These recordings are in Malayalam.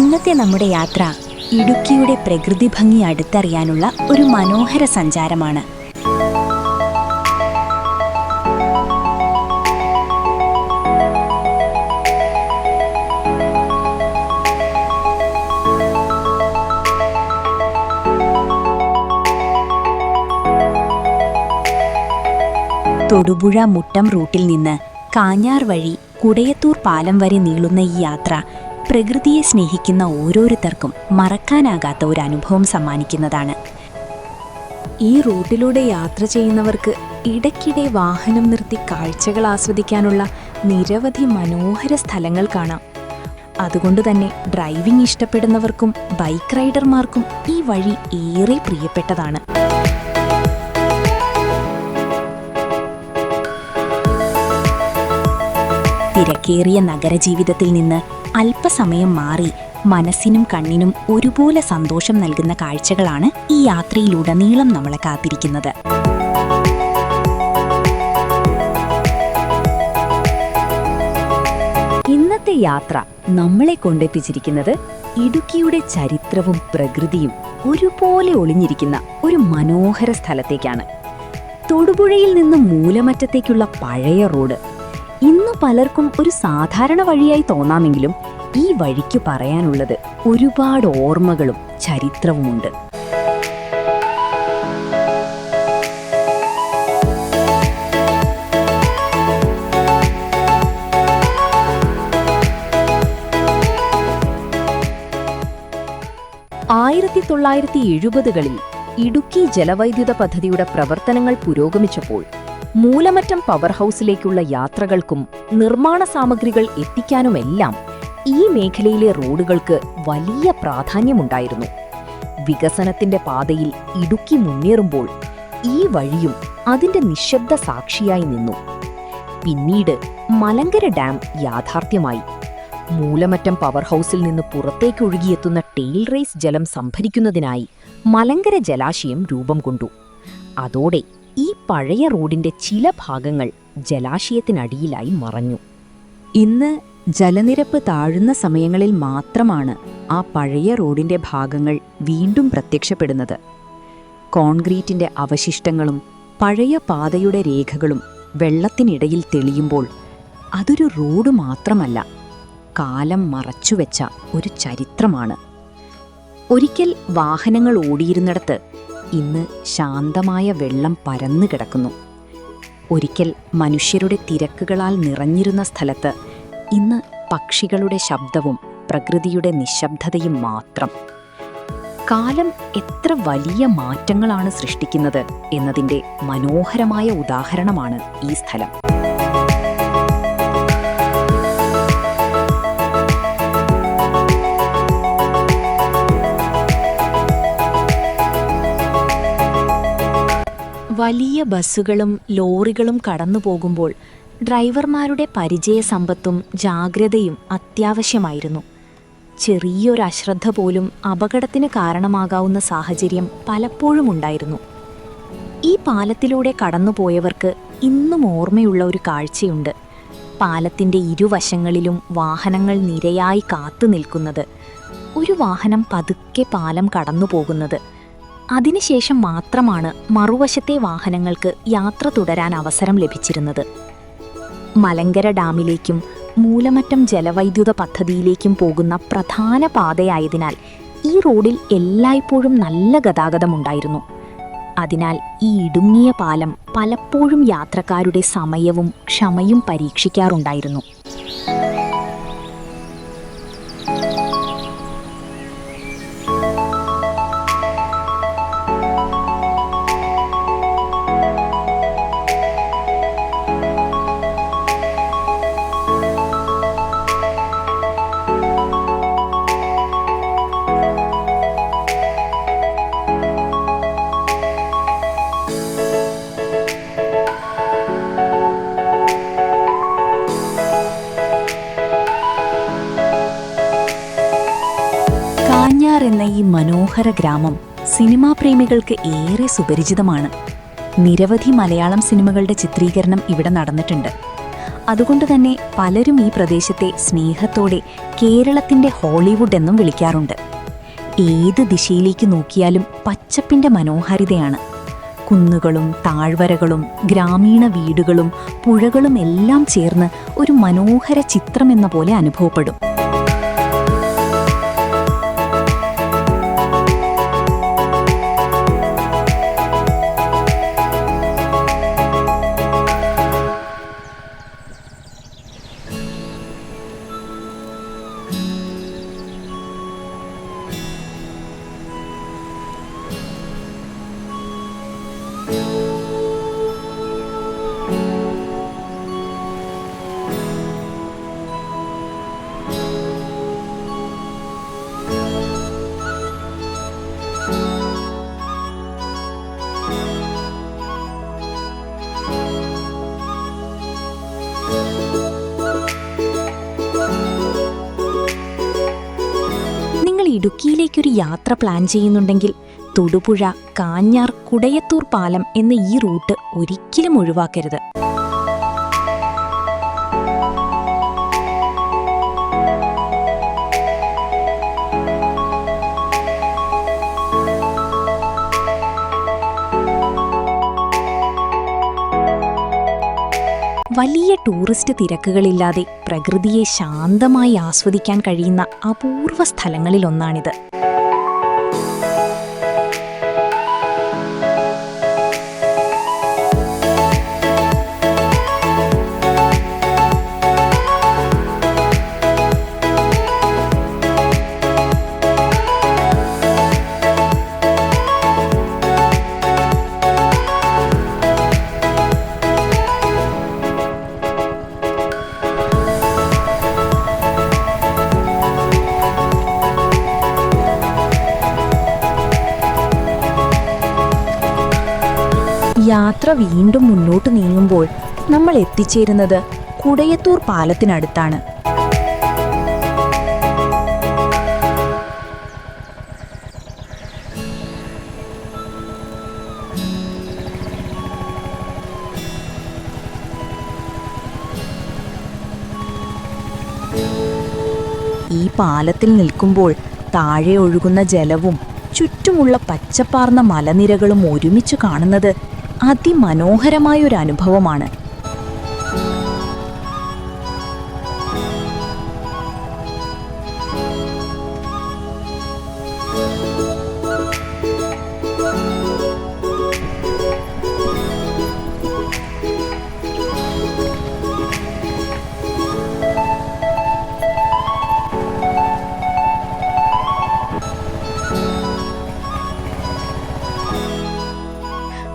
ഇന്നത്തെ നമ്മുടെ യാത്ര ഇടുക്കിയുടെ പ്രകൃതി ഭംഗി അടുത്തറിയാനുള്ള ഒരു മനോഹര സഞ്ചാരമാണ്. തൊടുപുഴ മുട്ടം റൂട്ടിൽ നിന്ന് കാഞ്ഞാർ വഴി കുടയത്തൂർ പാലം വരെ നീളുന്ന ഈ യാത്ര പ്രകൃതിയെ സ്നേഹിക്കുന്ന ഓരോരുത്തർക്കും മറക്കാനാകാത്ത ഒരു അനുഭവം സമ്മാനിക്കുന്നതാണ്. ഈ റൂട്ടിലൂടെ യാത്ര ചെയ്യുന്നവർക്ക് ഇടയ്ക്കിടെ വാഹനം നിർത്തി കാഴ്ചകൾ ആസ്വദിക്കാനുള്ള നിരവധി മനോഹര സ്ഥലങ്ങൾ കാണാം. അതുകൊണ്ട് തന്നെ ഡ്രൈവിംഗ് ഇഷ്ടപ്പെടുന്നവർക്കും ബൈക്ക് റൈഡർമാർക്കും ഈ വഴി ഏറെ പ്രിയപ്പെട്ടതാണ്. തിരക്കേറിയ നഗരജീവിതത്തിൽ നിന്ന് അല്പസമയം മാറി മനസ്സിനും കണ്ണിനും ഒരുപോലെ സന്തോഷം നൽകുന്ന കാഴ്ചകളാണ് ഈ യാത്രയിലുടനീളം നമ്മളെ കാത്തിരിക്കുന്നത്. ഇന്നത്തെ യാത്ര നമ്മളെ കൊണ്ടെത്തിച്ചിരിക്കുന്നത് ഇടുക്കിയുടെ ചരിത്രവും പ്രകൃതിയും ഒരുപോലെ ഒളിഞ്ഞിരിക്കുന്ന ഒരു മനോഹര സ്ഥലത്തേക്കാണ്. തൊടുപുഴയിൽ നിന്ന് മൂലമറ്റത്തേക്കുള്ള പഴയ റോഡ് ഇന്ന് പലർക്കും ഒരു സാധാരണ വഴിയായി തോന്നാമെങ്കിലും ഈ വഴിക്ക് പറയാനുള്ളത് ഒരുപാട് ഓർമ്മകളും ചരിത്രവുമുണ്ട്. ആയിരത്തി 1970-കളിൽ ഇടുക്കി ജലവൈദ്യുത പദ്ധതിയുടെ പ്രവർത്തനങ്ങൾ പുരോഗമിച്ചപ്പോൾ മൂലമറ്റം പവർ ഹൗസിലേക്കുള്ള യാത്രകൾക്കും നിർമ്മാണ സാമഗ്രികൾ എത്തിക്കാനുമെല്ലാം ഈ മേഖലയിലെ റോഡുകൾക്ക് വലിയ പ്രാധാന്യമുണ്ടായിരുന്നു. വികസനത്തിന്റെ പാതയിൽ ഇടുക്കി മുന്നേറുമ്പോൾ ഈ വഴിയും അതിന്റെ നിശബ്ദ സാക്ഷിയായി നിന്നു. പിന്നീട് മലങ്കര ഡാം യാഥാർത്ഥ്യമായി. മൂലമറ്റം പവർ ഹൗസിൽ നിന്ന് പുറത്തേക്കൊഴുകിയെത്തുന്ന ടെയിൽ റേസ് ജലം സംഭരിക്കുന്നതിനായി മലങ്കര ജലാശയം രൂപം കൊണ്ടു. അതോടെ ഈ പഴയ റോഡിന്റെ ചില ഭാഗങ്ങൾ ജലാശയത്തിനടിയിലായി മറഞ്ഞു. ഇന്ന് ജലനിരപ്പ് താഴുന്ന സമയങ്ങളിൽ മാത്രമാണ് ആ പഴയ റോഡിന്റെ ഭാഗങ്ങൾ വീണ്ടും പ്രത്യക്ഷപ്പെടുന്നത്. കോൺക്രീറ്റിന്റെ അവശിഷ്ടങ്ങളും പഴയ പാതയുടെ രേഖകളും വെള്ളത്തിനിടയിൽ തെളിയുമ്പോൾ അതൊരു റോഡ് മാത്രമല്ല, കാലം മറച്ചുവെച്ച ഒരു ചരിത്രമാണ്. ഒരിക്കൽ വാഹനങ്ങൾ ഓടിയിരുന്നിടത്ത് ഇന്ന് ശാന്തമായ വെള്ളം പരന്നു കിടക്കുന്നു. ഒരിക്കൽ മനുഷ്യരുടെ തിരക്കുകളാൽ നിറഞ്ഞിരുന്ന സ്ഥലത്ത് ഇന്ന് പക്ഷികളുടെ ശബ്ദവും പ്രകൃതിയുടെ നിശബ്ദതയും മാത്രം. കാലം എത്ര വലിയ മാറ്റങ്ങളാണ് സൃഷ്ടിക്കുന്നത് എന്നതിൻ്റെ മനോഹരമായ ഉദാഹരണമാണ് ഈ സ്ഥലം. വലിയ ബസ്സുകളും ലോറികളും കടന്നു പോകുമ്പോൾ ഡ്രൈവർമാരുടെ പരിചയസമ്പത്തും ജാഗ്രതയും അത്യാവശ്യമായിരുന്നു. ചെറിയൊരു അശ്രദ്ധ പോലും അപകടത്തിന് കാരണമാകാവുന്ന സാഹചര്യം പലപ്പോഴും ഉണ്ടായിരുന്നു. ഈ പാലത്തിലൂടെ കടന്നുപോയവർക്ക് ഇന്നും ഓർമ്മയുള്ള ഒരു കാഴ്ചയുണ്ട്. പാലത്തിൻ്റെ ഇരുവശങ്ങളിലും വാഹനങ്ങൾ നിരയായി കാത്തു നിൽക്കുന്നത്, ഒരു വാഹനം പതുക്കെ പാലം കടന്നു പോകുന്നത്. അതിനുശേഷം മാത്രമാണ് മറുവശത്തെ വാഹനങ്ങൾക്ക് യാത്ര തുടരാൻ അവസരം ലഭിച്ചിരുന്നത്. മലങ്കര ഡാമിലേക്കും മൂലമറ്റം ജലവൈദ്യുത പദ്ധതിയിലേക്കും പോകുന്ന പ്രധാന പാതയായതിനാൽ ഈ റോഡിൽ എല്ലായ്പ്പോഴും നല്ല ഗതാഗതമുണ്ടായിരുന്നു. അതിനാൽ ഈ ഇടുങ്ങിയ പാലം പലപ്പോഴും യാത്രക്കാരുടെ സമയവും ക്ഷമയും പരീക്ഷിക്കാറുണ്ടായിരുന്നു. എന്ന ഈ മനോഹര ഗ്രാമം സിനിമാ പ്രേമികൾക്ക് ഏറെ സുപരിചിതമാണ്. നിരവധി മലയാളം സിനിമകളുടെ ചിത്രീകരണം ഇവിടെ നടന്നിട്ടുണ്ട്. അതുകൊണ്ട് തന്നെ പലരും ഈ പ്രദേശത്തെ സ്നേഹത്തോടെ കേരളത്തിന്റെ ഹോളിവുഡ് എന്നും വിളിക്കാറുണ്ട്. ഏത് ദിശയിലേക്ക് നോക്കിയാലും പച്ചപ്പിന്റെ മനോഹാരിതയാണ്. കുന്നുകളും താഴ്വരകളും ഗ്രാമീണ വീടുകളും പുഴകളും എല്ലാം ചേർന്ന് ഒരു മനോഹര ചിത്രമെന്ന പോലെ അനുഭവപ്പെടും. ഇടുക്കിയിലേക്കൊരു യാത്ര പ്ലാൻ ചെയ്യുന്നുണ്ടെങ്കിൽ തൊടുപുഴ, കാഞ്ഞാർ, കുടയത്തൂർ പാലം എന്ന ഈ റൂട്ട് ഒരിക്കലും ഒഴിവാക്കരുത്. വലിയ ടൂറിസ്റ്റ് തിരക്കുകളില്ലാതെ പ്രകൃതിയെ ശാന്തമായി ആസ്വദിക്കാൻ കഴിയുന്ന അപൂർവ സ്ഥലങ്ങളിലൊന്നാണിത്. യാത്ര വീണ്ടും മുന്നോട്ട് നീങ്ങുമ്പോൾ നമ്മൾ എത്തിച്ചേരുന്നത് കുടയത്തൂർ പാലത്തിനടുത്താണ്. ഈ പാലത്തിൽ നിൽക്കുമ്പോൾ താഴെ ഒഴുകുന്ന ജലവും ചുറ്റുമുള്ള പച്ചപ്പാർന്ന മലനിരകളും ഒരുമിച്ച് കാണുന്നത് അതിമനോഹരമായൊരു അനുഭവമാണ്.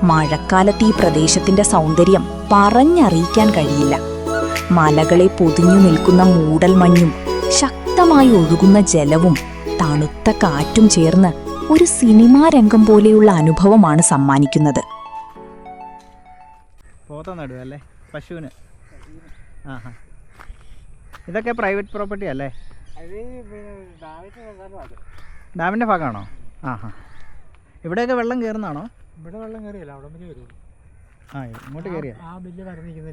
മഴക്കാലത്ത് ഈ പ്രദേശത്തിന്റെ സൗന്ദര്യം പറഞ്ഞറിയിക്കാൻ കഴിയില്ല. മലകളെ പൊതിഞ്ഞു നിൽക്കുന്ന മൂടൽമഞ്ഞും ശക്തമായി ഒഴുകുന്ന ജലവും തണുത്ത കാറ്റും ചേർന്ന് ഒരു സിനിമാ രംഗം പോലെയുള്ള അനുഭവമാണ് സമ്മാനിക്കുന്നത്. പശുവിന് ഇതൊക്കെ പ്രൈവറ്റ് പ്രോപ്പർട്ടി അല്ലേ? ഡാമിൻ്റെ ഭാഗമാണോ? ഇവിടെയൊക്കെ വെള്ളം കയറുന്നതാണോ? ഇവിടെ വെള്ളം കയറിയല്ല, അവിടെ വരെ വരുള്ളൂ. ഇങ്ങോട്ട് കയറിയ ആ ബില്ല് പറഞ്ഞിരിക്കുന്ന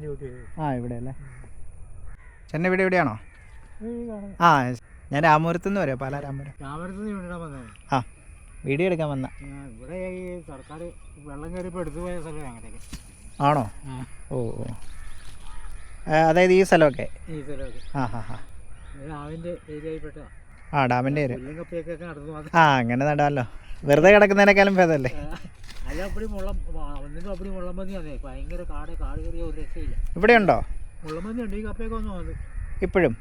ഇവിടെ അല്ലേ? ചെന്നൈ വീട് എവിടെയാണോ? ഞാൻ രാമപുരത്ത് നിന്ന് വരാം, പാലാ രാമപുരം. വീഡിയോ എടുക്കാൻ വന്ന ഇവിടെ ഈ സർക്കാർ വെള്ളം കയറിയപ്പോൾ എടുത്തു പോയ സ്ഥലം അങ്ങനെയൊക്കെ ആണോ? ഓ അതായത് ഈ സ്ഥലമൊക്കെ ഈ സ്ഥലമൊക്കെ ഡാമിൻ്റെ ഏരിയയിൽപ്പെട്ടതാണ്. ഡാമിൻ്റെ ഏരിയ. കപ്പയൊക്കെ നടന്നു അങ്ങനെ നടാമല്ലോ, വെറുതെ കിടക്കുന്നതിനേക്കാളും ഭേദമല്ലേ? ഭയങ്കര കാട് കയറിയ ഒരു രക്ഷയില്ല. ഇവിടെ ഉണ്ടോ മുള്ളമ്പന്നി? ഉണ്ട്. ഈ കപ്പയൊക്കെ വന്നു അത് ഇപ്പോഴും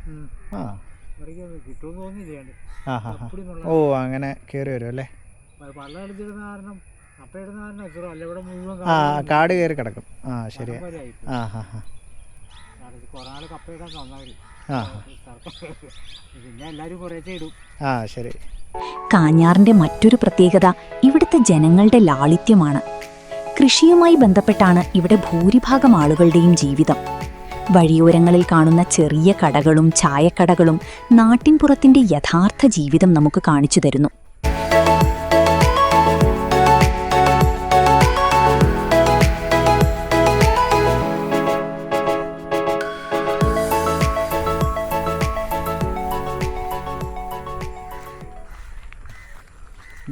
കിട്ടുമെന്ന് തോന്നിയില്ല. ഓ അങ്ങനെ കയറി വരും അല്ലേ? പള്ളം എടുത്തിരുന്ന കാരണം കപ്പ ഇടുന്ന കാരണം എത്ര അല്ല, ഇവിടെ മുഴുവൻ കാട് കയറി കിടക്കും. ശരിയാ. കുറെ നാൾ കപ്പ ഇടാൻ തന്നവര്, പിന്നെ എല്ലാവരും കുറേശ്ശെ ഇടും. ശരി. കാഞ്ഞാറിന്റെ മറ്റൊരു പ്രത്യേകത ഇവിടുത്തെ ജനങ്ങളുടെ ലാളിത്യമാണ്. കൃഷിയുമായി ബന്ധപ്പെട്ടാണ് ഇവിടെ ഭൂരിഭാഗം ആളുകളുടെയും ജീവിതം. വഴിയോരങ്ങളിൽ കാണുന്ന ചെറിയ കടകളും ചായക്കടകളും നാട്ടിൻപുറത്തിന്റെ യഥാർത്ഥ ജീവിതം നമുക്ക് കാണിച്ചു തരുന്നു.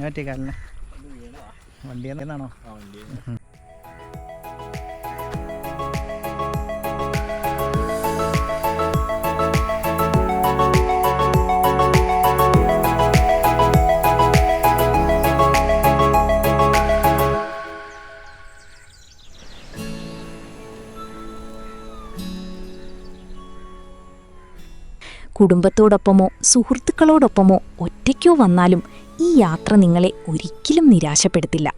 പറ്റി കാലിന്? വണ്ടിയിൽ നിന്നാണോ? കുടുംബത്തോടൊപ്പമോ സുഹൃത്തുക്കളോടൊപ്പമോ ഒറ്റയ്ക്കോ വന്നാലും ഈ യാത്ര നിങ്ങളെ ഒരിക്കലും നിരാശപ്പെടുത്തില്ല.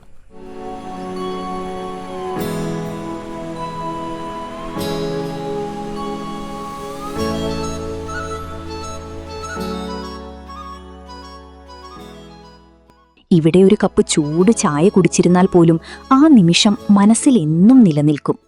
ഇവിടെ ഒരു കപ്പ് ചൂട് ചായ കുടിച്ചിരുന്നാൽ പോലും ആ നിമിഷം മനസ്സിൽ എന്നും നിലനിൽക്കും.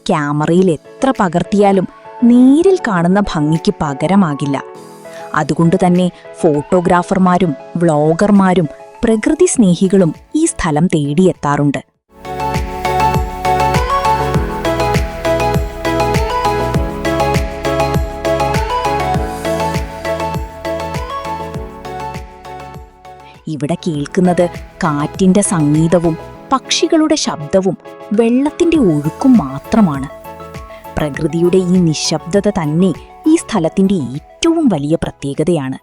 ക്യാമറയിൽ എത്ര പകർത്തിയാലും നേരിൽ കാണുന്ന ഭംഗിക്ക് പകരമാകില്ല. അതുകൊണ്ട് തന്നെ ഫോട്ടോഗ്രാഫർമാരും വ്ളോഗർമാരും പ്രകൃതി സ്നേഹികളും ഈ സ്ഥലം തേടിയെത്താറുണ്ട്. ഇവിടെ കേൾക്കുന്നത് കാറ്റിന്റെ സംഗീതവും പക്ഷികളുടെ ശബ്ദവും വെള്ളത്തിന്റെ ഒഴുക്കും മാത്രമാണ്. പ്രകൃതിയുടെ ഈ നിശബ്ദത തന്നെ ഈ സ്ഥലത്തിന്റെ ഏറ്റവും വലിയ പ്രത്യേകതയാണ്.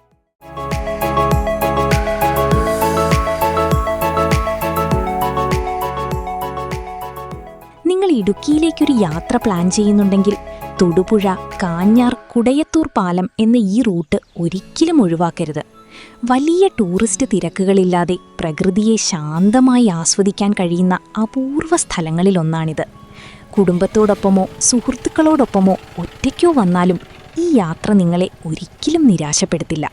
നിങ്ങൾ ഇടുക്കിയിലേക്കൊരു യാത്ര പ്ലാൻ ചെയ്യുന്നുണ്ടെങ്കിൽ തൊടുപുഴ, കാഞ്ഞാർ, കുടയത്തൂർ പാലം എന്ന ഈ റൂട്ട് ഒരിക്കലും ഒഴിവാക്കരുത്. വലിയ ടൂറിസ്റ്റ് തിരക്കുകളില്ലാതെ പ്രകൃതിയെ ശാന്തമായി ആസ്വദിക്കാൻ കഴിയുന്ന അപൂർവ സ്ഥലങ്ങളിലൊന്നാണിത്. കുടുംബത്തോടൊപ്പമോ സുഹൃത്തുക്കളോടൊപ്പമോ ഒറ്റയ്ക്കോ വന്നാലും ഈ യാത്ര നിങ്ങളെ ഒരിക്കലും നിരാശപ്പെടുത്തില്ല.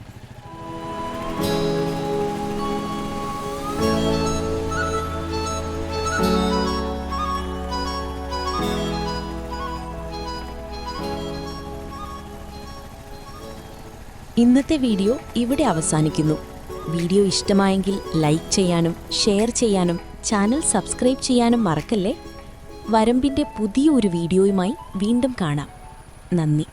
ഇന്നത്തെ വീഡിയോ ഇവിടെ അവസാനിക്കുന്നു. വീഡിയോ ഇഷ്ടമായെങ്കിൽ ലൈക്ക് ചെയ്യാനും ഷെയർ ചെയ്യാനും ചാനൽ സബ്സ്ക്രൈബ് ചെയ്യാനും മറക്കല്ലേ. വരമ്പിൻ്റെ പുതിയ ഒരു വീഡിയോയുമായി വീണ്ടും കാണാം. നന്ദി.